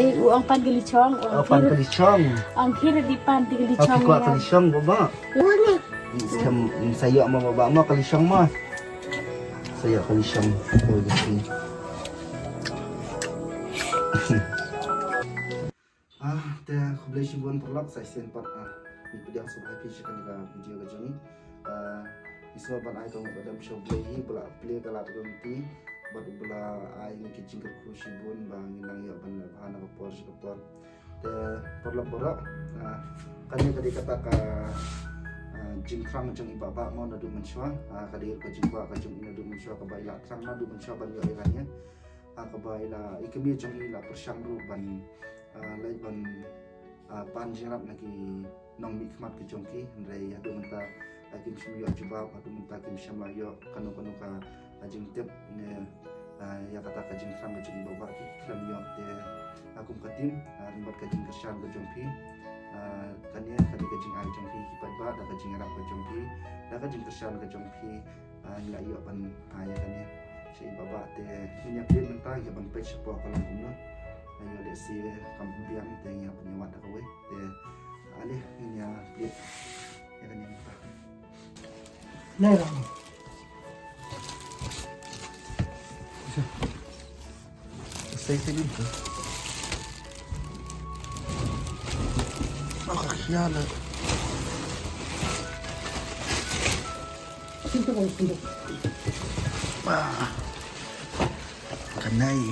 Uang pan gelichong, Pan kalichong. ang kira di pan di gelichong. Aku kuat kalichong baba. Wala. Saya mau baba mau kalichong mah. Saya kalichong oh gitu. Teh aku beli sibuan perlak saya sempat itu dia sebagai fisik kan video kerja ni. Isma ban ai kau pada show beli bela beli kalau berhenti baru bela ai ni kicing kerku sibun bang inang ya ban bahan apa por sektor. Teh perlak borak kan yang tadi kata ka jingkrang jeng ibaba mau nadu mensua kadir ka jingwa ka jeng nadu mensua ka baila trang nadu mensua ban yo iranya ka baila ikemi jeng ila persangru ban lai ban panjirap lagi nong mikmat ke jongki ndai adu menta akim simyo jubab adu menta akim samayo kanu kanu ka ajing tep ne ya kata ka jingkrang ka jeng ibaba ki kran yo te akum katim rimbat ka jing kersan ka jongki kania kadi kajing ai jongpi kipat ba da kajing arab ka jongpi da kajing kersan ka jongpi nila iyo pan ya kania si baba te minyak dia mentah ya ban page po kalang kumno ayo le si kambiang te ya punya wada kawe te ale nya plate ya kania mentah Lera. Saya sini tu. Yala. Sinto ko sinto. Kanai.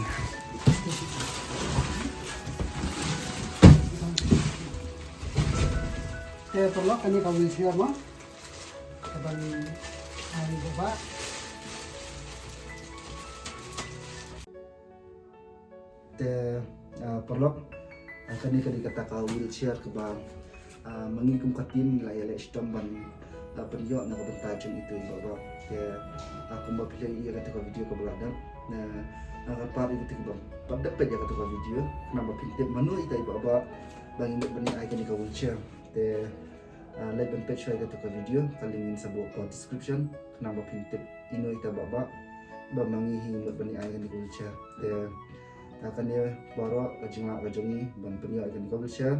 Perlo kani ka wheelchair mo. Kabang ay baba. Perlu kani kadi kata ka wheelchair ke bang mengikum katim nilai ala istam ban penyo na kabentajong itu baba ke aku mau pilih iya kata ka video ke beladang na nakapari itu ke bang pada pega kata ka video nama pintip manu itai baba bang indak bani ai kani ka wheelchair te like ban page kata ka video kalingin sa buka description nama pintip ino ita baba ba mangihi indak bani ai kani ka wheelchair te akan dia baru kajing nak kajongi ban penyo ai kani ka wheelchair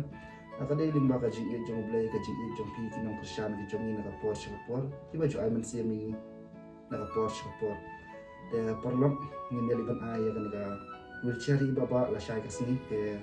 akan dia limba kajing ia jong blay kajing ia jong pi kinong kersan kajongi nakapor syakapor tiba jo ai man siya mi nakapor syakapor te perlom ngin dia liban ai akan ka wheelchair ibaba la syai kasni te